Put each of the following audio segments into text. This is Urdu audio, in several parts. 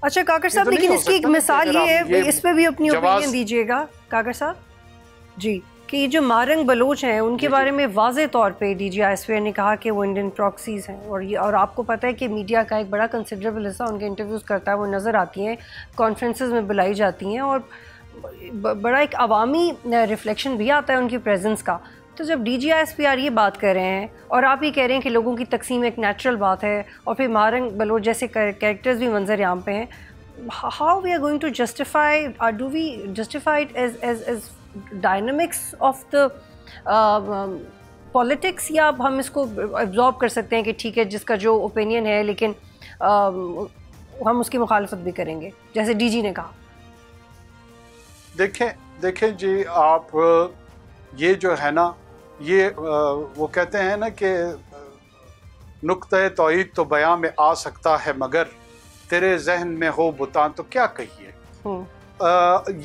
اچھا کاکر صاحب، لیکن اس کی ایک مثال یہ ہے، اس پہ بھی اپنی اوپینین دیجیے گا کاکر صاحب جی، کہ یہ جو مارنگ بلوچ ہیں ان کے بارے میں واضح طور پہ ڈی جی آئی ایس پی نے کہا کہ وہ انڈین پراکسیز ہیں، اور آپ کو پتہ ہے کہ میڈیا کا ایک بڑا کنسیڈریبل حصہ ان کے انٹرویوز کرتا ہے، وہ نظر آتی ہیں، کانفرنسز میں بلائی جاتی ہیں، اور بڑا ایک عوامی ریفلیکشن بھی آتا ہے ان کی پریزنس کا. تو جب D G I S P R یہ بات کر رہے ہیں اور آپ یہ کہہ رہے ہیں کہ لوگوں کی تقسیم ایک نیچرل بات ہے، اور پھر مارنگ بلوچ جیسے کریکٹرز بھی منظر عام پہ ہیں، how we are going to justify, or do we justify it as dynamics of the politics, یا ہم اس کو absorb کر سکتے ہیں کہ ٹھیک ہے جس کا جو اوپینین ہے لیکن ہم اس کی مخالفت بھی کریں گے جیسے ڈی جی نے کہا؟ دیکھیں جی، آپ یہ جو ہے نا، یہ وہ کہتے ہیں نا کہ نقطۂ توحید تو بیان میں آ سکتا ہے مگر تیرے ذہن میں ہو بتان تو کیا کہیے.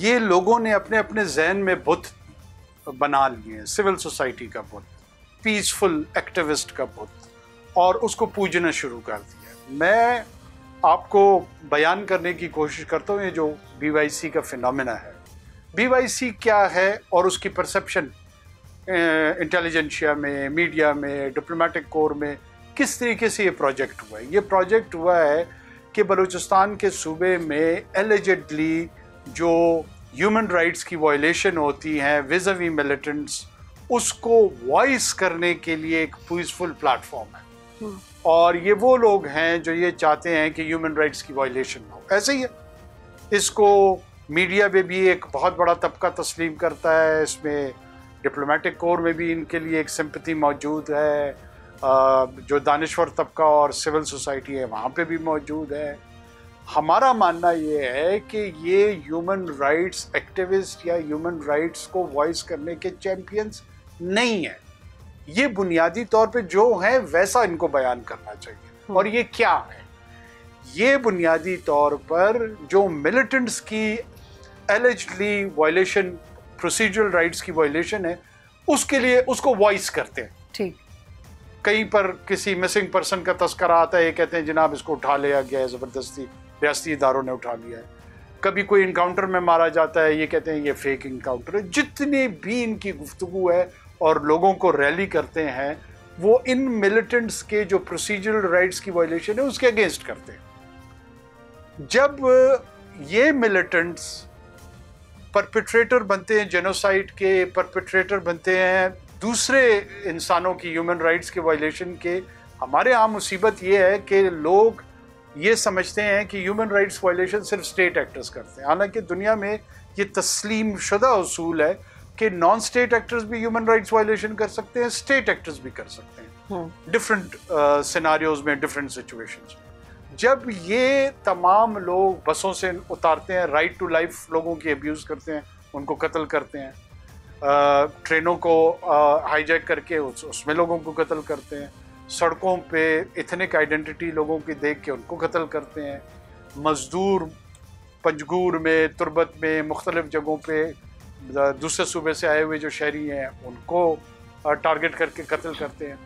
یہ لوگوں نے اپنے اپنے ذہن میں بت بنا لیے، سول سوسائٹی کا بت، پیسفل ایکٹیوسٹ کا بت، اور اس کو پوجنا شروع کر دیا. میں آپ کو بیان کرنے کی کوشش کرتا ہوں یہ جو بی وائی سی کا فینومینا ہے. بی وائی سی کیا ہے اور اس کی پرسیپشن انٹیلیجنشیا میں، میڈیا میں، ڈپلومیٹک کور میں کس طریقے سے یہ پروجیکٹ ہوا ہے. یہ پروجیکٹ ہوا ہے کہ بلوچستان کے صوبے میں ایلیجڈلی جو ہیومن رائٹس کی وائلیشن ہوتی ہیں ویزاوی ملیٹنٹس، اس کو وائس کرنے کے لیے ایک پیسفل پلیٹ فارم ہے. اور یہ وہ لوگ ہیں جو یہ چاہتے ہیں کہ ہیومن رائٹس کی وائلیشن ہو. ایسے ہی ہے، اس کو میڈیا میں بھی ایک بہت بڑا طبقہ تسلیم کرتا ہے، اس میں ڈپلومیٹک کور میں بھی ان کے لیے ایک سمپتھی موجود ہے، جو دانشور طبقہ اور سول سوسائٹی ہے وہاں پہ بھی موجود ہے. ہمارا ماننا یہ ہے کہ یہ ہیومن رائٹس ایکٹیوسٹ یا ہیومن رائٹس کو وائس کرنے کے چیمپئنز نہیں ہیں. یہ بنیادی طور پہ جو ہیں ویسا ان کو بیان کرنا چاہیے. اور یہ کیا ہے؟ یہ بنیادی طور پر جو ملیٹنٹس کی ایلیجڈلی وائلیشن، پروسیجرل رائٹس کی وائلیشن ہے، اس کے لیے اس کو وائس کرتے ہیں. ٹھیک، کہیں پر کسی مسنگ پرسن کا تذکرہ آتا ہے، یہ کہتے ہیں جناب اس کو اٹھا لیا گیا ہے، زبردستی ریاستی اداروں نے اٹھا لیا ہے. کبھی کوئی انکاؤنٹر میں مارا جاتا ہے، یہ کہتے ہیں یہ فیک انکاؤنٹر ہے. جتنی بھی ان کی گفتگو ہے اور لوگوں کو ریلی کرتے ہیں، وہ ان ملیٹنٹس کے جو پروسیجرل رائٹس کی وائلیشن ہے اس کے اگینسٹ کرتے ہیں. جب یہ ملیٹنٹس پرپیٹریٹر بنتے ہیں، جینوسائڈ کے پرپیٹریٹر بنتے ہیں، دوسرے انسانوں کی ہیومن رائٹس کے وائلیشن کے، ہمارے عام مصیبت یہ ہے کہ لوگ یہ سمجھتے ہیں کہ ہیومن رائٹس وائلیشن صرف اسٹیٹ ایکٹرز کرتے ہیں. حالانکہ دنیا میں یہ تسلیم شدہ اصول ہے کہ نان اسٹیٹ ایکٹرز بھی ہیومن رائٹس وائلیشن کر سکتے ہیں، اسٹیٹ ایکٹرز بھی کر سکتے ہیں، ڈفرینٹ سیناریوز میں، ڈفرینٹ سچویشنز. جب یہ تمام لوگ بسوں سے اتارتے ہیں، رائٹ ٹو لائف لوگوں کی ابیوز کرتے ہیں، ان کو قتل کرتے ہیں، ٹرینوں کو ہائی جیک کر کے اس میں لوگوں کو قتل کرتے ہیں، سڑکوں پہ ایتھنک آئیڈینٹی لوگوں کی دیکھ کے ان کو قتل کرتے ہیں، مزدور پنجگور میں، تربت میں، مختلف جگہوں پہ دوسرے صوبے سے آئے ہوئے جو شہری ہیں ان کو ٹارگٹ کر کے قتل کرتے ہیں.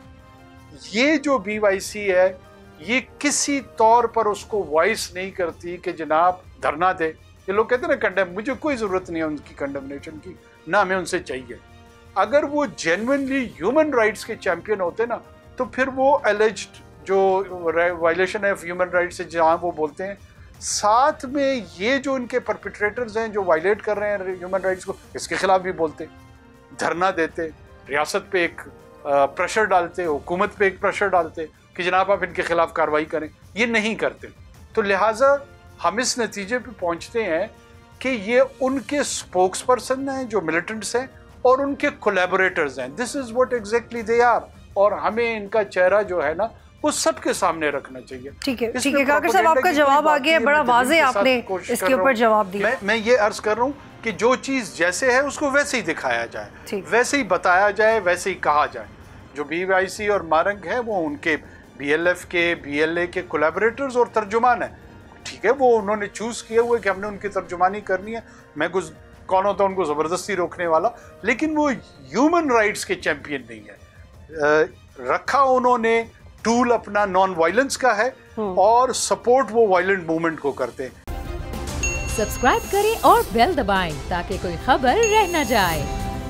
یہ جو بی وائی سی ہے یہ کسی طور پر اس کو وائس نہیں کرتی کہ جناب دھرنا دے. یہ لوگ کہتے ہیں نا کنڈیم، مجھے کوئی ضرورت نہیں ہے ان کی کنڈمنیشن کی، نہ ہمیں ان سے چاہیے. اگر وہ جینوئنلی ہیومن رائٹس کے چیمپئن ہوتے نا تو پھر وہ ایلیجڈ جو وائلیشن ہے ہیومن رائٹس سے جہاں وہ بولتے ہیں، ساتھ میں یہ جو ان کے پرپیٹریٹرز ہیں جو وائلیٹ کر رہے ہیں ہیومن رائٹس کو، اس کے خلاف بھی بولتے، دھرنا دیتے، ریاست پہ ایک پریشر ڈالتے، حکومت پہ ایک پریشر ڈالتے کہ جناب آپ ان کے خلاف کارروائی کریں. یہ نہیں کرتے. تو لہٰذا ہم اس نتیجے پہ پہنچتے ہیں کہ یہ ان کے سپوکس پرسن ہیں جو ملیٹنٹس ہیں اور ان کے کولیبوریٹرز ہیں. This is what exactly they are. اور ہمیں ان کا چہرہ جو ہے نا وہ سب کے سامنے رکھنا چاہیے. ٹھیک ہے کاکر صاحب، آپ کا جواب آ گیا، بڑا واضح آپ نے اس کے اوپر جواب دیا. میں یہ عرض کر رہا ہوں کہ جو چیز جیسے ہے اس کو ویسے ہی دکھایا جائے، ویسے ہی بتایا جائے، ویسے ہی کہا جائے. جو بی وائی سی اور مارنگ ہے وہ ان کے بی ایل ایف کے، بی ایل اے کے کولیبوریٹرز اور ترجمان ہیں. ٹھیک ہے، وہ انہوں نے چوز کیا ہوا ہے کہ ہم نے ان کی ترجمانی کرنی ہے. میں کون ہوتا ان کو زبردستی روکنے والا، لیکن وہ ہیومن رائٹس کے چیمپئن نہیں ہے. رکھا انہوں نے ٹول اپنا نان وائلنس کا ہے، اور سپورٹ وہ وائلنٹ موومنٹ کو کرتے ہیں. سبسکرائب کریں اور بیل دبائیں تاکہ کوئی خبر رہ نہ جائے.